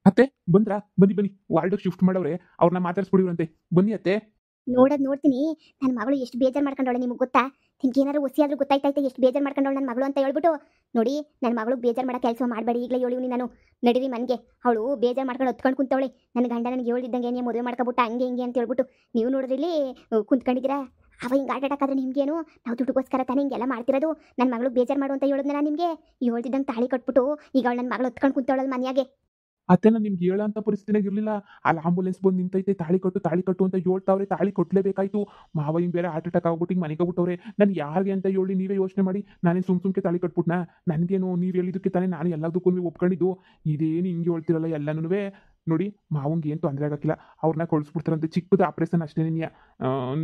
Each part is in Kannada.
ಅತ್ತೆ ಬಂದ್ರಾ? ಬನ್ನಿ ಬನ್ನಿ, ವಾರ್ಡ್ಗೆ ಶಿಫ್ಟ್ ಮಾಡವ್ರೆ, ಅವ್ರನ್ನ ಮಾತಾಡ್ಸ್ಬಿಡಿವ್ರಂತೆ. ಬನ್ನಿ ಅತ್ತೆ. ನೋಡ್ತೀನಿ ನನ್ನ ಮಗಳು ಎಷ್ಟು ಬೇಜಾರು ಮಾಡ್ಕೊಂಡವಳೆ ನಿಮಗೆ ಗೊತ್ತಾ? ನಿಮ್ಗೆ ಏನಾದ್ರು ಆದ್ರೂ ಗೊತ್ತಾಯ್ತೈತೆ ಎಷ್ಟು ಬೇಜಾರು ಮಾಡ್ಕೊಂಡವಳು ನನ್ನ ಮಗಳು ಅಂತ ಹೇಳ್ಬಿಟ್ಟು. ನೋಡಿ, ನನ್ನ ಮಗಳು ಬೇಜಾರು ಮಾಡೋ ಕೆಲಸ ಮಾಡಬೇಡಿ, ಈಗಲೇ ಹೇಳಿವ್ನಿ ನಾನು. ನಡೀರಿ ಮನೆಗೆ. ಅವಳು ಬೇಜಾರು ಮಾಡ್ಕೊಂಡು ಹೊತ್ಕೊಂಡು ಕುಂತವಳೆ. ನನ್ನ ಗಂಡ ನನಗೆ ಹೇಳಿದ್ದಂಗೆ ನೀವು ಮದುವೆ ಮಾಡ್ಕೊಬಿಟ್ಟ ಹಂಗೆ ಹಿಂಗೆ ಅಂತ ಹೇಳ್ಬಿಟ್ಟು ನೀವು ನೋಡಿದ್ರೆ ಇಲ್ಲಿ ಕುಂತ್ಕೊಂಡಿದ್ದೀರಾ. ಅವ ಹಿಂಗೆ ಆಟ ಆಡೋಕ್ಕಾದ್ರೆ ನಿಮ್ಗೇನು? ನಾವು ದುಡ್ಡುಗೋಸ್ಕರ ತಾನೇ ಹಿಂಗೆಲ್ಲ ಮಾಡ್ತಿರೋದು. ನನ್ನ ಮಗಳು ಬೇಜಾರು ಮಾಡು ಅಂತ ಹೇಳಿದ್ನ ನಾನು ನಿಮಗೆ. ಹೇಳ್ತಿದ್ದಂಗೆ ತಾಳಿ ಕಟ್ಬಿಟ್ಟು ಈಗ ಅವಳು ನನ್ನ ಮಗಳು ಹೊತ್ಕೊಂಡು ಕುಂತವಳಲ್ಲ ಮನೆಯಾಗೆ. ಅತ್ತೆ ನಾನು ನಿಮ್ಗೆ ಹೇಳೋಂಥ ಪರಿಸ್ಥಿತಿನಾಗ ಇರಲಿಲ್ಲ. ಅಲ್ಲಿ ಆಂಬುಲೆನ್ಸ್ ಬಂದು ನಿಂತೈತೆ, ತಾಳಿ ಕಟ್ಟು ಅಂತ ಹೇಳ್ತಾವ್ರೆ. ತಾಳಿ ಕಟ್ಟಲೇಬೇಕಾಯ್ತು. ಮಾವ ಹಿಂಗೆ ಬೇರೆ ಹಾರ್ಟ್ ಅಟ್ಯಾಕ್ ಆಗ್ಬಿಟ್ಟು ಹಿಂಗೆ ಮನೆಗೆ ಹೋಗ್ಬಿಟ್ಟವ್ರೆ. ನಾನು ಯಾರಿಗೆ ಅಂತ ಹೇಳಿ ನೀವೇ ಯೋಚನೆ ಮಾಡಿ. ನಾನೇ ಸುಮ್ಕೆ ತಾಳಿ ಕಟ್ಬಿಟ್ನಾ? ನನಗೇನು ನೀವು ಹೇಳಿದ್ದಕ್ಕೆ ತಾನೇ ನಾನು ಎಲ್ಲದಕ್ಕೂ ಒಪ್ಕೊಂಡಿದ್ದು. ಇದೇನು ಹಿಂಗೆ ಹೇಳ್ತಿರಲ್ಲ ಎಲ್ಲನೂ. ನೋಡಿ, ಮಾವಂಗೆ ಏನು ತೊಂದರೆ ಆಗಕ್ಕಿಲ್ಲ. ಅವ್ರನ್ನ ಕಳಿಸ್ಬಿಡ್ತಾರಂತೆ, ಚಿಕ್ಕದು ಆಪ್ರೇಷನ್ ಅಷ್ಟೇನೇ.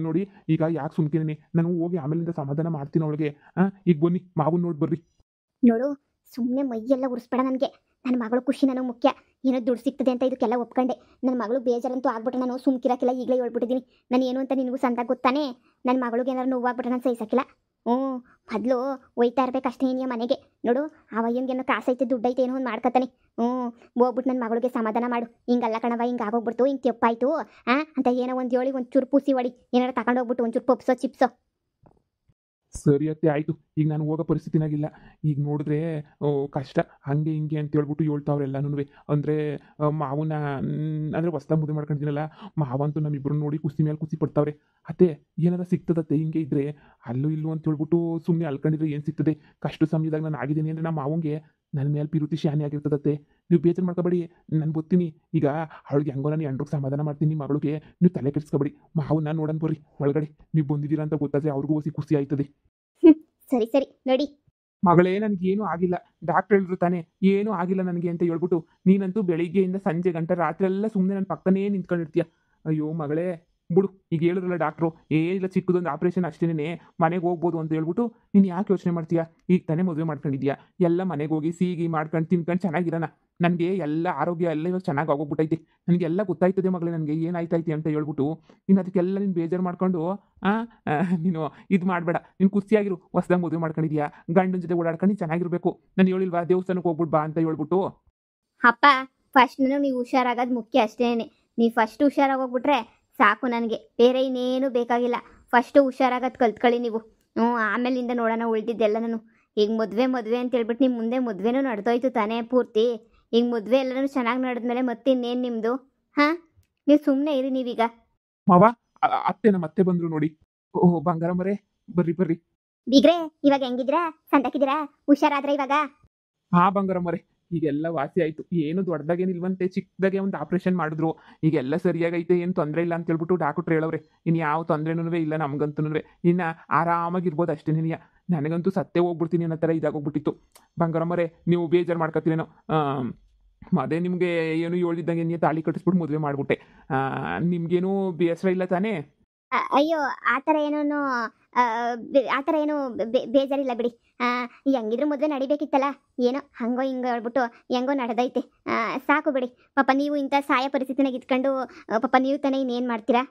ನೋಡಿ, ಈಗ ಯಾಕೆ ಸುಮ್ಕಿದ್ದೀನಿ ನಾನು, ಹೋಗಿ ಆಮೇಲಿಂದ ಸಮಾಧಾನ ಮಾಡ್ತೀನಿ ಅವಳಿಗೆ. ಈಗ ಬನ್ನಿ, ಮಾವನ್ ನೋಡಿ ಬರ್ರಿ. ನೋಡು, ಸುಮ್ಮನೆ ಮೈಯೆಲ್ಲ ಉರಿಸ್ಬೇಡ ನನಗೆ. ನನ್ನ ಮಗಳು ಖುಷಿ ನನಗೆ ಮುಖ್ಯ. ಏನೋ ದುಡ್ಡು ಸಿಗ್ತದೆ ಅಂತ ಇದಕ್ಕೆಲ್ಲ ಒಪ್ಕೊಂಡೆ. ನನ್ನ ಮಗಳು ಬೇಜಾರಂತೂ ಆಗ್ಬಿಟ್ರೆ ನಾನು ಸುಮ್ಕಿರಕ್ಕಿಲ್ಲ, ಈಗಲೇ ಹೇಳ್ಬಿಟ್ಟಿದ್ದೀನಿ. ನಾನು ಏನು ಅಂತ ನಿನಗೂ ಸಂದಾಗ ಗೊತ್ತಾನೆ. ನನ್ನ ಮಗಳಿಗೆ ಏನಾದ್ರು ನೋವಾಗ್ಬಿಟ್ರೆ ನಾನು ಸಹಿಸಕ್ಕಿಲ್ಲ. ಮೊದಲು ಒಯ್ತಾ ಇರ್ಬೇಕಷ್ಟೇ ಏನಿಯ ಮನೆಗೆ. ನೋಡು, ಆ ವಯ್ಯಂಗೇನೋ ಕಾಸೈತೆ ದುಡ್ಡೈತೆ ಏನೋ ಒಂದು ಮಾಡ್ಕೊತಾನೆ. ಹೋಗ್ಬಿಟ್ಟು ನನ್ನ ಮಗಳಿಗೆ ಸಮಾಧಾನ ಮಾಡು. ಹಿಂಗಲ್ಲ ಕಣವ, ಹಿಂಗೆ ಆಗೋಗ್ಬಿಡ್ತು, ಹಿಂಗೆ ತೆಪ್ಪಾಯ್ತು ಅಂತ ಏನೋ ಒಂದು ಹೇಳಿ ಒಂಚೂರು ಪೂಸಿ ಹೊಡಿ. ಏನಾರು ತಗೊಂಡೋಗ್ಬಿಟ್ಟು ಒಂಚೂರು ಪಪ್ಸೋ ಚಿಪ್ಸೋ. ಸರಿ ಅತ್ತೆ, ಆಯಿತು. ಈಗ ನಾನು ಹೋಗೋ ಪರಿಸ್ಥಿತಿನಾಗಿಲ್ಲ. ಈಗ ನೋಡಿದ್ರೆ ಕಷ್ಟ, ಹಂಗೆ ಹಿಂಗೆ ಅಂತ ಹೇಳ್ಬಿಟ್ಟು ಹೇಳ್ತಾವ್ರೆ ಎಲ್ಲನೂ. ಅಂದರೆ ಮಾವನ ಅಂದರೆ ಹೊಸ್ದಾಗಿ ಮದುವೆ ಮಾಡ್ಕೊಂಡಿದ್ದೀನಲ್ಲ, ಮಾವಂತೂ ನಮ್ಮಿಬ್ಬರು ನೋಡಿ ಕುಸ್ತಿ ಮೇಲೆ ಕುಸ್ತಿ ಪಡ್ತಾವ್ರೆ. ಅತ್ತೆ ಏನಾರ ಸಿಗ್ತದತ್ತೆ ಹಿಂಗೆ ಇದ್ದರೆ? ಅಲ್ಲೂ ಇಲ್ಲೂ ಅಂತ ಹೇಳ್ಬಿಟ್ಟು ಸುಮ್ಮನೆ ಅಲ್ಕೊಂಡಿದ್ರೆ ಏನು ಸಿಗ್ತದೆ? ಕಷ್ಟ ಸಮಯದಾಗ ನಾನು ಆಗಿದ್ದೀನಿ ಅಂದರೆ ನಮ್ಮ ಮಾವಂಗೆ ನನ್ನ ಮೇಲೆ ಪಿರುತಿ ಶಾನೆ ಆಗಿರ್ತದತ್ತೆ. ನೀವು ಬೇಜಾರು ಮಾಡ್ಕೊಬೇಡಿ, ನಾನು ಗೊತ್ತೀನಿ. ಈಗ ಅವಳಿಗೆ ಹೆಂಗೋ ನಾನು ಎಂಡ್ರಿಗೆ ಸಮಾಧಾನ ಮಾಡ್ತೀನಿ. ಮಗಳಿಗೆ ನೀವು ತಲೆ ಕೆಡಿಸ್ಕೊಬೇಡಿ. ಮಾವನ್ನ ನೋಡೋಣ ಬರ್ರಿ ಒಳಗಡೆ. ನೀವು ಬಂದಿದ್ದೀರಾ ಅಂತ ಗೊತ್ತಾದರೆ ಅವ್ರಿಗೂ ಹೊಸಿ ಖುಷಿ ಆಯ್ತದೆ. ಸರಿ ಸರಿ ನೋಡಿ. ಮಗಳೇ, ನನಗೇನು ಆಗಿಲ್ಲ, ಡಾಕ್ಟರ್ ಹೇಳಿದ್ರು ತಾನೇ ಏನೂ ಆಗಿಲ್ಲ ನನಗೆ ಅಂತ ಹೇಳ್ಬಿಟ್ಟು. ನೀನಂತೂ ಬೆಳಿಗ್ಗೆಯಿಂದ ಸಂಜೆ ಗಂಟೆ ರಾತ್ರಿ ಎಲ್ಲ ಸುಮ್ಮನೆ ನನ್ನ ಪಕ್ಕನೇ ನಿಂತ್ಕೊಂಡಿರ್ತೀಯ. ಅಯ್ಯೋ ಮಗಳೇ, ಬಿಡು. ಈಗ ಹೇಳಿದ್ರಲ್ಲ ಡಾಕ್ಟ್ರು, ಏನಿಲ್ಲ ಚಿಕ್ಕದೊಂದು ಆಪ್ರೇಷನ್ ಅಷ್ಟೇನೆ, ಮನೆಗೆ ಹೋಗ್ಬೋದು ಅಂತ ಹೇಳ್ಬಿಟ್ಟು ನೀನು ಯಾಕೆ ಯೋಚನೆ ಮಾಡ್ತೀಯಾ? ಈಗ ತಾನೇ ಮದುವೆ ಮಾಡ್ಕೊಂಡಿದ್ಯಾ, ಎಲ್ಲ ಮನೆಗೆ ಹೋಗಿ ಸಿಗಿ ಮಾಡ್ಕೊಂಡು ತಿನ್ಕೊಂಡು ಚೆನ್ನಾಗಿರೋಣ. ನನಗೆ ಎಲ್ಲ ಆರೋಗ್ಯ ಎಲ್ಲ ಇವಾಗ ಚೆನ್ನಾಗಿ ಆಗೋಗ್ಬಿಟ್ಟೈತೆ. ನನಗೆಲ್ಲ ಗೊತ್ತಾಯ್ತದೆ ಮಗಳೇ, ನನಗೆ ಏನಾಯ್ತೈತೆ ಅಂತ ಹೇಳ್ಬಿಟ್ಟು. ನೀನು ಅದಕ್ಕೆಲ್ಲ ನೀನು ಬೇಜಾರು ಮಾಡ್ಕೊಂಡು ನೀನು ಇದು ಮಾಡಬೇಡ. ನೀನು ಖುಷಿಯಾಗಿರು. ಹೊಸ್ದಾಗಿ ಮದುವೆ ಮಾಡ್ಕೊಂಡಿದ್ಯಾ, ಗಂಡನ ಜೊತೆ ಓಡಾಡ್ಕೊಂಡು ನೀನು ಚೆನ್ನಾಗಿರಬೇಕು. ನಾನು ಹೇಳಿಲ್ವಾ ದೇವಸ್ಥಾನಕ್ಕೆ ಹೋಗ್ಬಿಟ್ಟು ಬಾ ಅಂತ ಹೇಳ್ಬಿಟ್ಟು. ಅಪ್ಪ, ಫಸ್ಟ್ ನೀವು ಹುಷಾರಾಗೋದು ಮುಖ್ಯ ಅಷ್ಟೇನೆ. ನೀವು ಫಸ್ಟ್ ಹುಷಾರಾಗಿ ಹೋಗ್ಬಿಟ್ರೆ ಸಾಕು ನನಗೆ. ಬೇರೆ ಇನ್ನೇನು ಬೇಕಾಗಿಲ್ಲ. ಫಸ್ಟು ಹುಷಾರಾಗೋದು ಕಲ್ತ್ಕೊಳ್ಳಿ ನೀವು. ಆಮೇಲಿಂದ ನೋಡೋಣ ಉಳಿದಿದ್ದೆಲ್ಲ. ನಾನು ಈಗ ಮದುವೆ ಅಂತ ಹೇಳ್ಬಿಟ್ಟು ನಿಮ್ಮ ಮುಂದೆ ಮದುವೆನೂ ನಡೆದೋಯ್ತು ತಾನೇ ಪೂರ್ತಿ. ಈಗ ಮದುವೆ ಎಲ್ಲನೂ ಚೆನ್ನಾಗಿ ನಡೆದ್ಮೇಲೆ ಮತ್ತೆ ಇನ್ನೇನು ನಿಮ್ಮದು? ನೀವು ಸುಮ್ಮನೆ ಇರಿ ನೀವೀಗ. ಮಾವ, ಅತ್ತೆ ನಮ್ಮ ಅತ್ತೆ ಬಂದರು ನೋಡಿ. ಓಹ್ ಬಂಗಾರ ಮರೆ, ಬರ್ರಿ ಬರ್ರಿ. ಬೀಗ್ರೆ, ಇವಾಗ ಹೆಂಗಿದ್ದೀರಾ? ಸಂತಕಿದ್ದೀರಾ? ಹುಷಾರಾದ್ರೆ ಇವಾಗ? ಬಂಗಾರ ಮರೆ, ಈಗೆಲ್ಲ ವಾಸಿ ಆಯಿತು. ಏನು ದೊಡ್ಡದಾಗೇನಿಲ್ವಂತೆ, ಚಿಕ್ಕದಾಗೆ ಒಂದು ಆಪ್ರೇಷನ್ ಮಾಡಿದ್ರು. ಈಗೆಲ್ಲ ಸರಿಯಾಗೈತೆ, ಏನು ತೊಂದರೆ ಇಲ್ಲ ಅಂತ ಹೇಳ್ಬಿಟ್ಟು ಡಾಕ್ಟ್ರು ಹೇಳವ್ರೆ. ಇನ್ನು ಯಾವ ತೊಂದರೆನೂ ಇಲ್ಲ ನಮಗಂತೂ. ಇನ್ನು ಆರಾಮಾಗಿರ್ಬೋದು ಅಷ್ಟೇ. ನನಗಂತೂ ಸತ್ತೇ ಹೋಗ್ಬಿಡ್ತೀನಿ ಅನ್ನೋ ಥರ ಇದಾಗೋಗ್ಬಿಟ್ಟಿತ್ತು. ಬಂಗಾರ ಮರೆ, ನೀವು ಬೇಜಾರು ಮಾಡ್ಕೊತೀರೇನೋ. ಅದೇ ನಿಮಗೆ ಏನು ಹೇಳಿದ್ದಂಗೆ ನೀವು ತಾಳಿ ಕಟ್ಟಿಸ್ಬಿಟ್ಟು ಮದುವೆ ಮಾಡಿಬಿಟ್ಟೆ. ನಿಮಗೇನು ಬೇಸರ ಇಲ್ಲ ತಾನೇ? ಅಯ್ಯೋ, ಆ ಥರ ಏನು ಬೇಜಾರಿಲ್ಲ ಬಿಡಿ. ಹೆಂಗಿದ್ರು ಮದುವೆ ನಡಿಬೇಕಿತ್ತಲ್ಲ, ಏನೋ ಹಂಗೋ ಹಿಂಗೋ ಹೇಳ್ಬಿಟ್ಟು ಹೆಂಗೋ ನಡೆದೈತೆ. ಸಾಕು ಬಿಡಿ. ಪಾಪ ನೀವು ಇಂಥ ಸಾಯ ಪರಿಸ್ಥಿತಿನಾಗ ಇದ್ಕೊಂಡು ಪಾಪ ನೀವು ತಾನೇ ಇನ್ನೇನು ಮಾಡ್ತೀರಾ?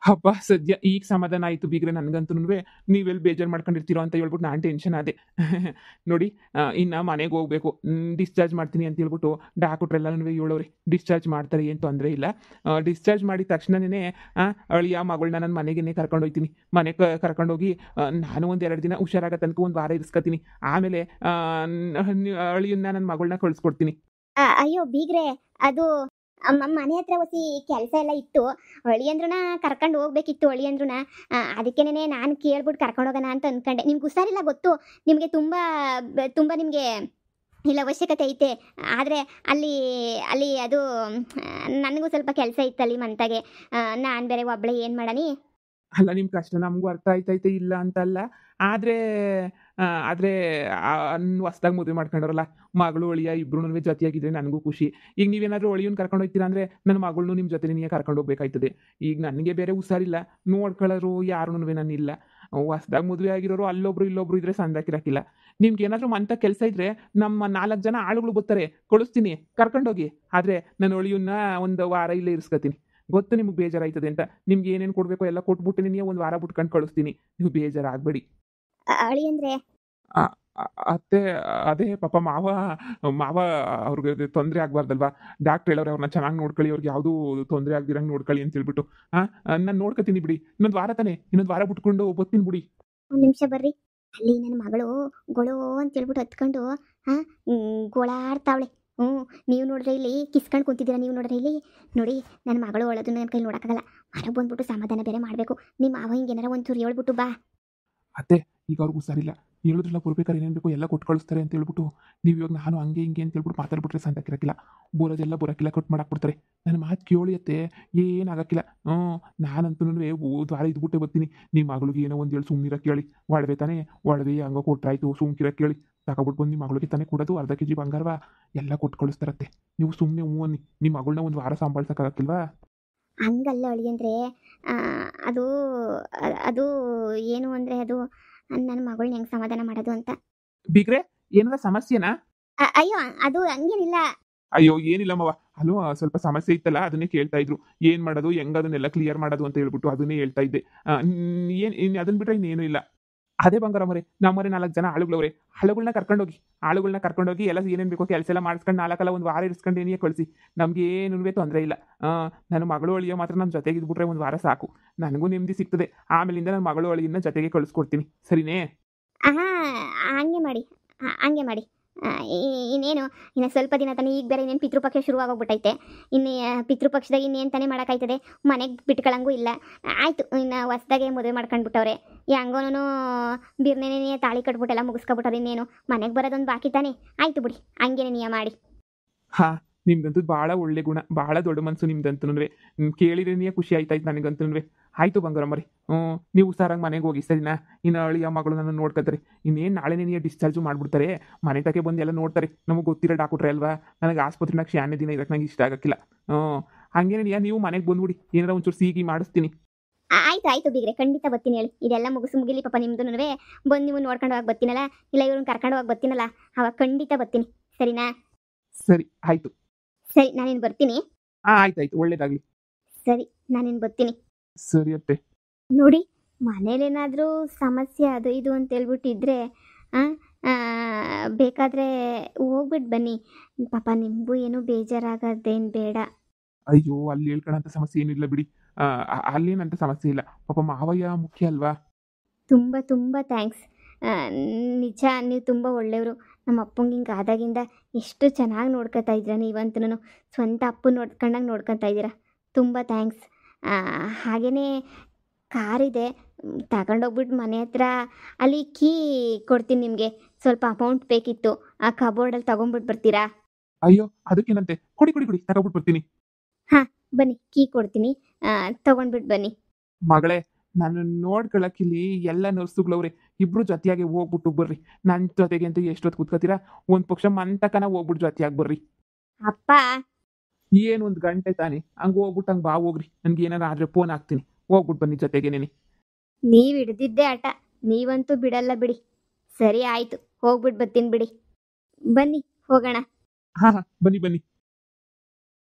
ಹಬ್ಬ ಸದ್ಯ ಈಗ ಸಮಾಧಾನ ಆಯಿತು ಬೀಗ್ರೆ. ನನಗಂತೂ ನೀವೆಲ್ಲಿ ಬೇಜಾರು ಮಾಡ್ಕೊಂಡಿರ್ತೀರೋ ಅಂತ ಹೇಳ್ಬಿಟ್ಟು ನಾನು ಟೆನ್ಷನ್ ಆದೆ. ನೋಡಿ, ಇನ್ನು ಮನೆಗೆ ಹೋಗ್ಬೇಕು, ಡಿಸ್ಚಾರ್ಜ್ ಮಾಡ್ತೀನಿ ಅಂತ ಹೇಳ್ಬಿಟ್ಟು ಡಾಕ್ಟ್ರೆಲ್ಲನೂ ಹೇಳೋರಿ. ಡಿಸ್ಚಾರ್ಜ್ ಮಾಡ್ತಾರೆ, ಏನು ತೊಂದರೆ ಇಲ್ಲ. ಡಿಸ್ಚಾರ್ಜ್ ಮಾಡಿದ ತಕ್ಷಣವೇ ಅಳಿಯ ಮಗಳನ್ನ ನನ್ನ ಮನೆಗೇ ಕರ್ಕೊಂಡೋಗ್ತೀನಿ. ಮನೆಗೆ ಕರ್ಕೊಂಡೋಗಿ ನಾನು ಒಂದು 2 ದಿನ ಹುಷಾರಾಗೋ ತನಕ ಒಂದು ವಾರ ಇರಿಸ್ಕೊತೀನಿ. ಆಮೇಲೆ ಅಳಿಯನ್ನ ನನ್ನ ಮಗಳನ್ನ ಕಳಿಸ್ಕೊಡ್ತೀನಿ. ಅಯ್ಯೋ ಬೀಗ್ರೆ, ಅದು ಮನೆ ಹತ್ರ ಹೊಸಿ ಕೆಲಸ ಎಲ್ಲ ಇತ್ತು. ಅಳಿಯಂದ್ರನ್ನ ಕರ್ಕೊಂಡು ಹೋಗ್ಬೇಕಿತ್ತು. ಅಳಿಯಂದ್ರನ್ನ ಅದಕ್ಕೇನೆ ನಾನು ಕೇಳ್ಬಿಟ್ಟು ಕರ್ಕೊಂಡು ಹೋಗೋಣ ಅಂತ ಅಂದ್ಕೊಂಡೆ. ನಿಮ್ಗೆ ಹುಷಾರಿಲ್ಲ ಗೊತ್ತು. ನಿಮಗೆ ತುಂಬ ನಿಮಗೆ ಇಲ್ಲ ಅವಶ್ಯಕತೆ ಐತೆ. ಆದರೆ ಅಲ್ಲಿ ಅದು ನನಗೂ ಸ್ವಲ್ಪ ಕೆಲಸ ಇತ್ತು ಅಲ್ಲಿ ಮಂತಾಗೆ. ನಾನು ಬೇರೆ ಒಬ್ಬಳೆ ಏನು ಮಾಡನಿ? ಅಲ್ಲ, ನಿಮ್ಮ ಕಷ್ಟ ನಮಗೂ ಅರ್ಥ ಆಯ್ತೈತೆ, ಇಲ್ಲ ಅಂತಲ್ಲ. ಆದರೆ ಹೊಸ್ದಾಗಿ ಮದುವೆ ಮಾಡ್ಕೊಂಡವ್ರಲ್ಲ, ಮಗಳು ಅಳಿಯ ಇಬ್ಬರೂ ಜೊತೆಯಾಗಿದ್ದರೆ ನನಗೂ ಖುಷಿ. ಈಗ ನೀವೇನಾದರೂ ಅಳಿಯನ್ನ ಕರ್ಕೊಂಡು ಹೋಗ್ತೀರಾ ಅಂದರೆ ನನ್ನ ಮಗಳನ್ನೂ ನಿಮ್ಮ ಜೊತೆ ನೀವೇ ಕರ್ಕೊಂಡು ಹೋಗ್ಬೇಕಾಯ್ತದೆ. ಈಗ ನನಗೆ ಬೇರೆ ಹುಷಾರಿಲ್ಲ, ನೋಡ್ಕೊಳ್ಳೋರು ಯಾರೂ ನಾನಿಲ್ಲ. ಹೊಸ್ದಾಗಿ ಮದುವೆ ಆಗಿರೋರು ಅಲ್ಲೊಬ್ರು ಇಲ್ಲೊಬ್ರು ಇದ್ರೆ ಸಂದಾಕಿರಕ್ಕಿಲ್ಲ. ನಿಮ್ಗೆ ಏನಾದರೂ ಮಂತ ಕೆಲಸ ಇದ್ದರೆ ನಮ್ಮ 4 ಜನ ಆಳುಗಳು ಬರ್ತಾರೆ, ಕಳಿಸ್ತೀನಿ, ಕರ್ಕೊಂಡೋಗಿ. ಆದರೆ ನಾನು ಅಳಿಯನ್ನ ಒಂದು ವಾರ ಇಲ್ಲೇ ಇರಿಸ್ಕೊತೀನಿ. ಗೊತ್ತು ನಿಮ್ಗೆ ಬೇಜಾರಾಯ್ತದೆ ಅಂತ. ನಿಮ್ಗೆ ಏನೇನು ಕೊಡಬೇಕೋ ಎಲ್ಲ ಕೊಟ್ಬಿಟ್ಟು ನೀವು ಒಂದು ವಾರ ಬಿಟ್ಕೊಂಡು ಕಳಿಸ್ತೀನಿ. ನೀವು ಬೇಜಾರಾಗಬೇಡಿ. ಅಳಿಯಂದ್ರೆ ಅತ್ತೆ ಅದೇ ಪಾಪ ಮಾವ ಅವ್ರಿಗೆ ತೊಂದರೆ ಆಗ್ಬಾರ್ದಲ್ವಾ? ಡಾಕ್ಟ್ರ್ ಹೇಳವ್ರೆ ಅವ್ರನ್ನ ಚೆನ್ನಾಗಿ ನೋಡ್ಕೊಳ್ಳಿ, ಅವ್ರಿಗೆ ಯಾವುದೂ ತೊಂದರೆ ಆಗ್ದಿರಂಗೆ ನೋಡ್ಕೊಳ್ಳಿ ಅಂತ ಹೇಳ್ಬಿಟ್ಟು. ನಾನು ನೋಡ್ಕೊತೀನಿ ಬಿಡಿ. ಇನ್ನೊಂದು ವಾರ ತಾನೇ, ಇನ್ನೊಂದು ವಾರ ಬಿಟ್ಕೊಂಡು ಬರ್ತೀನಿ ಬಿಡಿ. ಒಂದು ನಿಮಿಷ ಬರ್ರಿ. ಅಲ್ಲಿ ನನ್ನ ಮಗಳು ಗೊಳೋ ಅಂತ ಹೇಳ್ಬಿಟ್ಟು ಹತ್ಕೊಂಡು ಹಾಂ ಗೋಳಾಡ್ತಾವಳೆ. ಹ್ಞೂ, ನೀವು ನೋಡಿದ್ರೆ ಇಲ್ಲಿ ಕಿಸ್ಕೊಂಡು ಕುಂತಿದ್ದೀರಾ. ನೀವು ನೋಡಿದ್ರೆ ಇಲ್ಲಿ ನೋಡಿ, ನನ್ನ ಮಗಳು ಒಳೋದನ್ನ ನನ್ನ ಕೈಲಿ ನೋಡೋಕ್ಕಾಗಲ್ಲ. ಹೊರಗೆ ಬಂದ್ಬಿಟ್ಟು ಸಮಾಧಾನ ಬೇರೆ ಮಾಡಬೇಕು. ನಿಮ್ಮ ಮಾವ ಹಿಂಗೆ ಏನಾರ ಒಂಚೂರು ಹೇಳ್ಬಿಟ್ಟು ಬಾ. ಅತ್ತೆ ಈಗ ಅವ್ರಿಗೂ ಹುಷಾರಿಲ್ಲ. ಹೇಳಿದ್ರಲ್ಲ ಬರ್ಬೇಕಾದ್ರೆ ಏನೇನು ಬೇಕೋ ಎಲ್ಲ ಕೊಟ್ಟು ಕಳಿಸ್ತಾರೆ ಅಂತ ಹೇಳ್ಬಿಟ್ಟು, ನೀವು ಇವಾಗ ನಾನು ಹಂಗೆ ಹಿಂಗೆ ಅಂತ ಹೇಳ್ಬಿಟ್ಟು ಮಾತಾಡ್ಬಿಟ್ರೆ ಸಂತಕ್ಕಿರಕ್ಕಿಲ್ಲ. ಬರೋಕ್ಕಿಲ್ಲ ಕಟ್ ಮಾಡಾಕ್ಬಿಡ್ತಾರೆ. ನನ್ನ ಮಾತು ಕೇಳಿ ಅತ್ತೆ, ಏನಾಗಕ್ಕಿಲ್ಲ. ನಾನಂತೂ ದ್ವಾರ ಇದ್ಬಿಟ್ಟೆ ಬರ್ತೀನಿ. ನಿಮ್ಮ ಮಗಳಿಗೆ ಏನೋ ಒಂದು ಹೇಳಿ ಸುಮ್ಮನಿರಕ್ಕೆ ಹೇಳಿ. ಒಡವೆ ತಾನೇ, ಒಡವೆ ಹಂಗೆ ಕೊಟ್ರಾಯ್ತು, ಸುಮ್ಕಿರಕ್ಕೆ ಹೇಳಿ. ತಗೊಬಿಟ್ಟು ಬಂದು ನಿಮ್ಮ ಮಗಳಿಗೆ ತಾನೇ ಕೊಡೋದು, ಅರ್ಧ ಕೆ ಜಿ ಬಂಗಾರವ ಎಲ್ಲ ಕೊಟ್ಟು ಕಳಿಸ್ತಾರತ್ತೆ. ನೀವು ಸುಮ್ಮನೆ ಹ್ಞೂ ಅನ್ನಿ. ನಿಮ್ಮ ಮಗಳನ್ನ ಒಂದು ವಾರ ಸಂಭಾಳ್ಸೋಕ್ಕಾಗಕ್ಕಿಲ್ವಾ? ಹಂಗಲ್ಲ ಅಳಿಯಂದ್ರೆ ಅದು ಅದು ಏನು ಅಂದರೆ ಅದು ನನ್ನ ಮಗಳನ್ನ ಹೆಂಗೆ ಸಮಾಧಾನ ಮಾಡೋದು ಅಂತ. ಬೀಗ್ರೆ, ಏನಾರ ಸಮಸ್ಯೆನಾ? ಅಯ್ಯೋ, ಅದು ಹಂಗೇನಿಲ್ಲ. ಅಯ್ಯೋ ಏನಿಲ್ಲ ಮಾವ, ಅಲ್ಲೋ ಸ್ವಲ್ಪ ಸಮಸ್ಯೆ ಇತ್ತಲ್ಲ, ಅದನ್ನೇ ಕೇಳ್ತಾ ಇದ್ರು. ಏನ್ ಮಾಡೋದು, ಹೆಂಗ್ ಅದನ್ನೆಲ್ಲ ಕ್ಲಿಯರ್ ಮಾಡೋದು ಅಂತ ಹೇಳ್ಬಿಟ್ಟು ಅದನ್ನೇ ಹೇಳ್ತಾ ಇದ್ದೆ. ಏನ್ ಅದನ್ನ ಬಿಟ್ರೆ ಇನ್ನೇನು ಇಲ್ಲ. ಅದೇ ಬಂಗಾರ ಮರೆ, ನಮ್ಮರೆ 4 ಜನ ಆಳುಗಳವ್ರೆ. ಆಳುಗಳನ್ನ ಕರ್ಕೊಂಡೋಗಿ ಎಲ್ಲ ಏನೇನು ಬೇಕೋ ಕೆಲಸ ಎಲ್ಲ ಮಾಡಿಸ್ಕೊಂಡು 4 ಒಂದು ವಾರ ಇರಿಸ್ಕೊಂಡು ಏನೇ ಕಳಿಸಿ. ನಮ್ಗೆ ಏನೂ ತೊಂದರೆ ಇಲ್ಲ. ನನ್ನ ಮಗಳು ಅಳಿಯ ಮಾತ್ರ ನಮ್ಮ ಜೊತೆಗೆ ಇದ್ಬಿಟ್ರೆ ಒಂದು ವಾರ ಸಾಕು. ನನಗೂ ನೆಮ್ಮದಿ ಸಿಗ್ತದೆ. ಆಮೇಲಿಂದ ನನ್ನ ಮಗಳು ಅಳಿಯನ್ನ ಜೊತೆಗೆ ಕಳಿಸ್ಕೊಡ್ತೀನಿ, ಸರಿನೇ? ಹಂಗೆ ಮಾಡಿ, ಹಂಗೆ ಮಾಡಿ. ಇನ್ನೇನು, ಇನ್ನು ಸ್ವಲ್ಪ ದಿನ ತಾನೇ. ಈಗ ಬೇರೆ ಇನ್ನೇನು ಪಿತೃಪಕ್ಷ ಶುರುವಾಗೋಗ್ಬಿಟ್ಟೈತೆ. ಇನ್ನು ಪಿತೃಪಕ್ಷದಾಗ ಇನ್ನೇನು ತಾನೇ ಮಾಡೋಕ್ಕಾಯ್ತದೆ? ಮನೆಗೆ ಬಿಟ್ಕೊಳ್ಳಂಗೂ ಇಲ್ಲ. ಆಯಿತು, ಇನ್ನು ಹೊಸ್ದಾಗೆ ಮದುವೆ ಮಾಡ್ಕೊಂಡ್ಬಿಟ್ಟವ್ರೆ. ಹೆಂಗೋನು ಬಿರ್ನೇನೇ ತಾಳಿ ಕಟ್ಬಿಟ್ಟೆಲ್ಲ ಮುಗಿಸ್ಕೊಬಿಟ್ಟವ್ರೆ. ಇನ್ನೇನು ಮನೆಗೆ ಬರೋದೊಂದು ಬಾಕಿ ತಾನೇ. ಆಯಿತು ಬಿಡಿ, ಹಂಗೇನೆ ನೀಯ ಮಾಡಿ. ಹಾ, ನಿಮ್ದಂತೂ ಭಾಳ ಒಳ್ಳೆ ಗುಣ, ಭಾಳ ದೊಡ್ಡ ಮನಸ್ಸು ನಿಮ್ದಂತೂ. ಕೇಳಿದ್ರೆ ಖುಷಿ ಆಯ್ತಾಯ್ತು ನನಗಂತೂ. ಆಯಿತು ಬಂಗಾರಮ್ಮರಿ, ನೀವು ಹುಷಾರಾಗಿ ಮನೆಗೆ ಹೋಗಿ, ಸರಿನಾ? ಇನ್ನು ಅಳಿಯ ಮಗಳು ನನ್ನ ನೋಡ್ಕೊತಾರೆ. ಇನ್ನೇನು ನಾಳೆನೇ ನೀವು ಡಿಸ್ಚಾರ್ಜು ಮಾಡಿಬಿಡ್ತಾರೆ. ಮನೆ ತಕ್ಕೆ ಬಂದು ಎಲ್ಲ ನೋಡ್ತಾರೆ. ನಮಗೆ ಗೊತ್ತಿರೋ ಡಾಕ್ಟ್ರೆ ಅಲ್ವಾ? ನನಗೆ ಆಸ್ಪತ್ರೆನಾಗ ಶಾನೆ ದಿನ ಇರೋಕ್ಕೆ ನಂಗೆ ಇಷ್ಟ ಆಗಕ್ಕಿಲ್ಲ. ಹಂಗೇನೇ ನೀವು ಮನೆಗೆ ಬಂದ್ಬಿಡಿ, ಏನಾರ ಒಂಚೂರು ಸಿಗಿ ಮಾಡಿಸ್ತೀನಿ. ಆಯ್ತು ಬೀಗ್ರೆ, ಖಂಡಿತ ಬರ್ತೀನಿ. ಹೇಳಿ, ಇದೆಲ್ಲ ಮುಗಿಲಿ ಪಾಪ ನಿಮ್ದು. ಬಂದು ನೀವು ನೋಡ್ಕೊಂಡು ಹೋಗಿ ಬರ್ತೀನಲ್ಲ, ಇಲ್ಲ ಇವ್ರನ್ನ ಕರ್ಕೊಂಡು ಹೋಗಿ ಬರ್ತೀನಲ್ಲ, ಅವಾಗ ಖಂಡಿತ ಬರ್ತೀನಿ, ಸರಿನಾ? ಸರಿ, ಆಯಿತು. ಸರಿ, ನಾನಿನ್ನು ಬರ್ತೀನಿ. ಆಯ್ತಾಯ್ತು, ಒಳ್ಳೇದಾಗಲಿ. ಸರಿ, ನಾನಿನ್ನು ಬರ್ತೀನಿ. ಸರಿ ಅತ್ತೆ. ನೋಡಿ, ಮನೇಲೇನಾದರೂ ಸಮಸ್ಯೆ ಅದು ಇದು ಅಂತ ಹೇಳ್ಬಿಟ್ಟಿದ್ರೆ ಬೇಕಾದರೆ ಹೋಗ್ಬಿಟ್ಟು ಬನ್ನಿ. ಪಾಪ ನಿಮಗೂ ಏನೂ ಬೇಜಾರಾಗೋದೇನು ಬೇಡ. ಅಯ್ಯೋ, ಅಲ್ಲಿ ಹೇಳ್ಕೊಳ್ಳೋಂಥ ಸಮಸ್ಯೆ ಏನಿಲ್ಲ ಬಿಡಿ. ಅಲ್ಲೇನಂತ ಸಮಸ್ಯೆ ಇಲ್ಲ. ಪಾಪ ಮಾವಯ್ಯ ಮುಖ್ಯ ಅಲ್ವಾ? ತುಂಬ ತುಂಬ ಥ್ಯಾಂಕ್ಸ್. ನಿಜ, ನೀವು ತುಂಬ ಒಳ್ಳೆಯವರು. ನಮ್ಮ ಅಪ್ಪಂಗೆ ಹಿಂಗೆ ಆದಾಗಿಂದ ಎಷ್ಟು ಚೆನ್ನಾಗಿ ನೋಡ್ಕೊತಾ ಇದ್ದೀರಾ ನೀವಂತೂ. ಸ್ವಂತ ಅಪ್ಪನ ನೋಡ್ಕೊಂಡಂಗೆ ನೋಡ್ಕೊತಾ ಇದ್ದೀರಾ. ತುಂಬ ಥ್ಯಾಂಕ್ಸ್. ಹಾಗೆಯೇ ಕಾರಿದೆ, ತಗೊಂಡೋಗ್ಬಿಟ್ಟು ಮನೆ ಹತ್ರ ಅಲ್ಲಿ ಕೀ ಕೊಡ್ತೀನಿ ನಿಮಗೆ. ಸ್ವಲ್ಪ ಅಮೌಂಟ್ ಬೇಕಿತ್ತು, ಆ ಕಬೋರ್ಡಲ್ಲಿ ತೊಗೊಂಬಿಟ್ಟು ಬರ್ತೀರಾ? ಅಯ್ಯೋ, ಅದಕ್ಕೇನಂತೆ, ಕೊಡಿ ತಗೊಬಿಟ್ಟು ಬರ್ತೀನಿ. ಹಾಂ, ಬನ್ನಿ, ಕೀ ಕೊಡ್ತೀನಿ, ತೊಗೊಂಡ್ಬಿಟ್ಟು ಬನ್ನಿ. ಮಗಳೇ, ನಾನು ನೋಡ್ಕೊಳಕ್ಕಿಲ್ಲಿ ಎಲ್ಲ ನರ್ಸುಗಳವ್ರೆ. ಇಬ್ರು ಜೊತೆಯಾಗಿ ಹೋಗ್ಬಿಟ್ಟು ಬರ್ರಿ. ನನ್ನ ಜೊತೆಗೆ ಅಂತ ಎಷ್ಟೊತ್ತು ಕೂತ್ಕೋತೀರಾ? ಒಂದು ಪಕ್ಷ ಮಂತಕನ ಹೋಗ್ಬಿಟ್ಟು ಜೊತೆಯಾಗಿ ಬರ್ರಿ. ಅಪ್ಪ, ಏನು 1 ಗಂಟೆ ತಾನೆ, ಹಂಗೆ ಹೋಗ್ಬಿಟ್ಟು ಹಂಗೆ ಬಾ ಹೋಗ್ರಿ. ನನಗೆ ಏನಾರು ಆದರೆ ಫೋನ್ ಹಾಕ್ತೀನಿ, ಹೋಗ್ಬಿಟ್ಟು ಬನ್ನಿ ಜೊತೆಗೇನೆ. ನೀವು ಹಿಡ್ದಿದ್ದೆ ಆಟ, ನೀವಂತೂ ಬಿಡಲ್ಲ ಬಿಡಿ. ಸರಿ, ಆಯಿತು, ಹೋಗ್ಬಿಟ್ಟು ಬರ್ತೀನಿ ಬಿಡಿ. ಬನ್ನಿ, ಹೋಗೋಣ. ಹಾಂ, ಬನ್ನಿ.